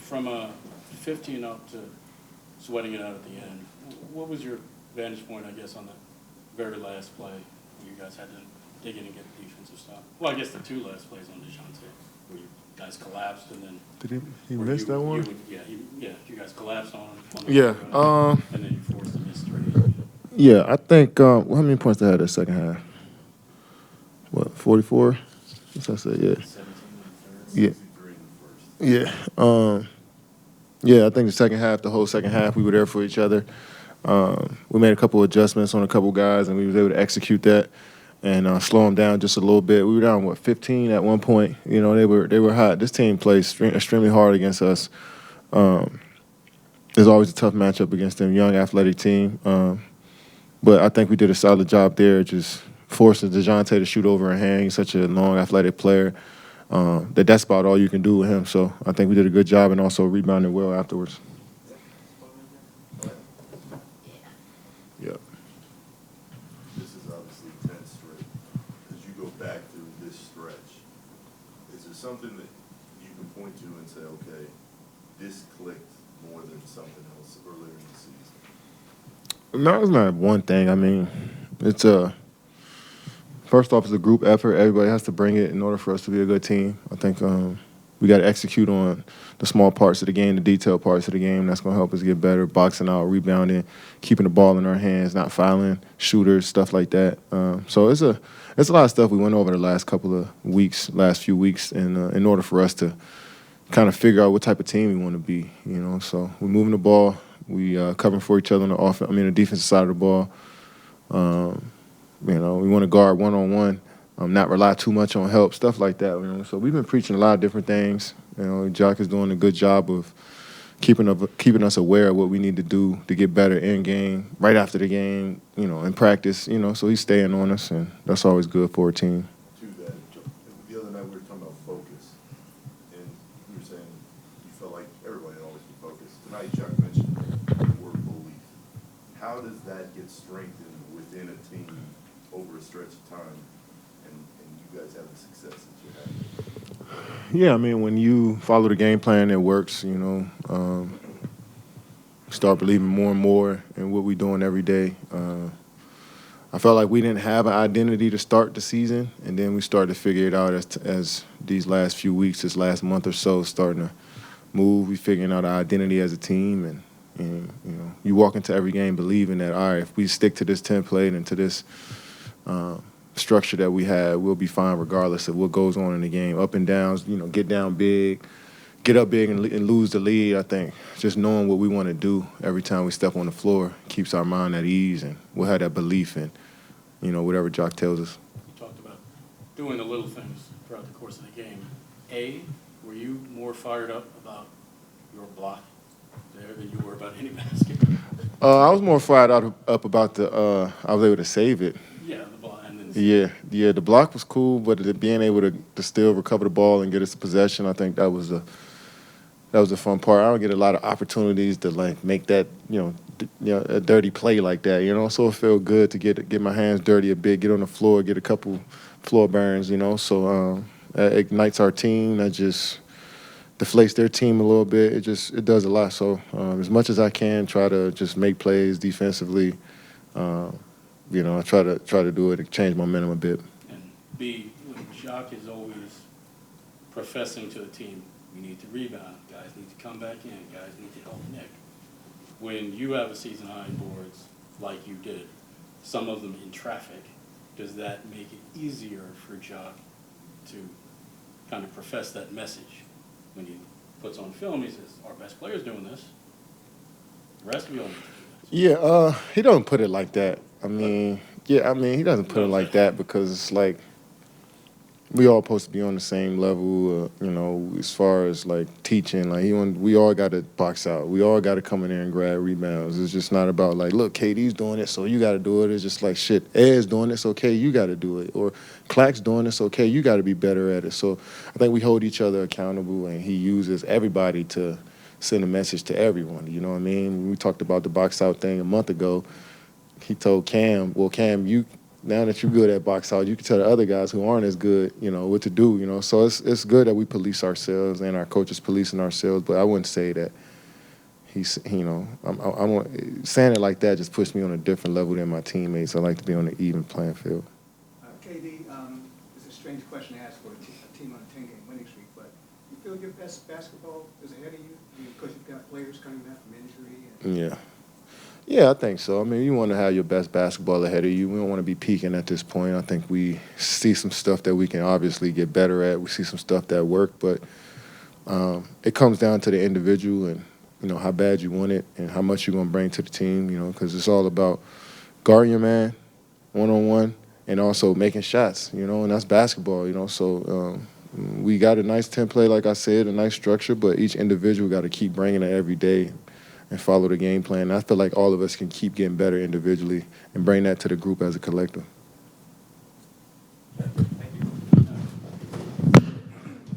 From 15 up to sweating it out at the end, what was your vantage point, I guess, on the very last play where you guys had to dig in and get the defensive stop? Well, I guess the two last plays on DeJounte, where you guys collapsed and then Did he miss that one? You guys collapsed on him. Yeah. And then you forced a miss three. Yeah, I think, how many points they had that second half? What, 44? That's what I said, yeah. 17 and third. Yeah. 63 in the first. Yeah. Yeah, I think the second half, the whole second half, we were there for each other. We made a couple adjustments on a couple guys, and we was able to execute that and slow them down just a little bit. We were down, 15 at one point. You know, they were hot. This team plays extremely hard against us. There's always a tough matchup against them, young athletic team. But I think we did a solid job there, just forcing DeJounte to shoot over and hang. He's such a long athletic player. That's about all you can do with him. So I think we did a good job and also rebounded well afterwards. Yep. This is obviously 10 straight. As you go back through this stretch, is there something that you can point to and say, okay, this clicked more than something else earlier in the season? No, it's not one thing. I mean, it's first off, it's a group effort. Everybody has to bring it in order for us to be a good team. I think we got to execute on the small parts of the game, the detailed parts of the game. That's going to help us get better, boxing out, rebounding, keeping the ball in our hands, not fouling, shooters, stuff like that. So it's a lot of stuff we went over the last few weeks, in order for us to kind of figure out what type of team we want to be. You know, so we're moving the ball, we covering for each other on the defensive side of the ball. You know, we want to guard one-on-one, not rely too much on help, stuff like that. You know, so we've been preaching a lot of different things. You know, Jock is doing a good job of keeping us aware of what we need to do to get better in game, right after the game, you know, in practice. You know, so he's staying on us, and that's always good for a team. To that, the other night we were talking about focus, and you were saying you felt like everybody had always been focused. Tonight, Chuck mentioned the word belief. How does that get strengthened within a team over a stretch of time, and you guys have the success that you have? Yeah, I mean, when you follow the game plan, it works. You know, start believing more and more in what we're doing every day. I felt like we didn't have an identity to start the season, and then we started to figure it out as these last few weeks, this last month or so, starting to move. We figuring out our identity as a team, and you know, you walk into every game believing that, all right, if we stick to this template and to this structure that we have, we'll be fine regardless of what goes on in the game. Up and downs, you know, get down big, get up big and lose the lead. I think just knowing what we want to do every time we step on the floor keeps our mind at ease, and we'll have that belief in, you know, whatever Jock tells us. You talked about doing the little things throughout the course of the game. Were you more fired up about your block there than you were about any basket? I was more fired up about I was able to save it. Yeah, the block. And then Yeah, the block was cool, but being able to still recover the ball and get us possession, I think that was the fun part. I don't get a lot of opportunities to like make that, a dirty play like that, you know. So it felt good to get my hands dirty a bit, get on the floor, get a couple floor burns, you know. So that ignites our team. That just deflates their team a little bit. It does a lot. So as much as I can, try to just make plays defensively. I try to do it to change momentum a bit. And B, when Jacques is always professing to the team, we need to rebound, guys need to come back in, guys need to help Nick. When you have a season high in boards like you did, some of them in traffic, does that make it easier for Jacques to kind of profess that message? When he puts on film, he says, our best player's doing this. The rest of you all need to do this. Yeah, he doesn't put it like that. He doesn't put it like that because it's like we all supposed to be on the same level, as far as like teaching. Like we all got to box out. We all got to come in there and grab rebounds. It's just not about like, look, KD's doing it, so you got to do it. It's just like, shit, Ed's doing it, so okay, you got to do it. Or Clack's doing it, so okay, you got to be better at it. So I think we hold each other accountable, and he uses everybody to send a message to everyone. You know what I mean? We talked about the box out thing a month ago. He told Cam, well, Cam, now that you're good at box out, you can tell the other guys who aren't as good, what to do, So it's good that we police ourselves and our coaches policing ourselves, but I wouldn't say that saying it like that just puts me on a different level than my teammates. I like to be on an even playing field. KD, it's a strange question to ask for a team on a 10-game winning streak, but you feel your best basketball is ahead of you because you've got players coming back from injury? Yeah. Yeah, I think so. I mean, you want to have your best basketball ahead of you. We don't want to be peaking at this point. I think we see some stuff that we can obviously get better at. We see some stuff that work, but it comes down to the individual and, how bad you want it and how much you're going to bring to the team, because it's all about guarding your man one-on-one and also making shots, and that's basketball, So we got a nice template, like I said, a nice structure, but each individual got to keep bringing it every day and follow the game plan. I feel like all of us can keep getting better individually and bring that to the group as a collective.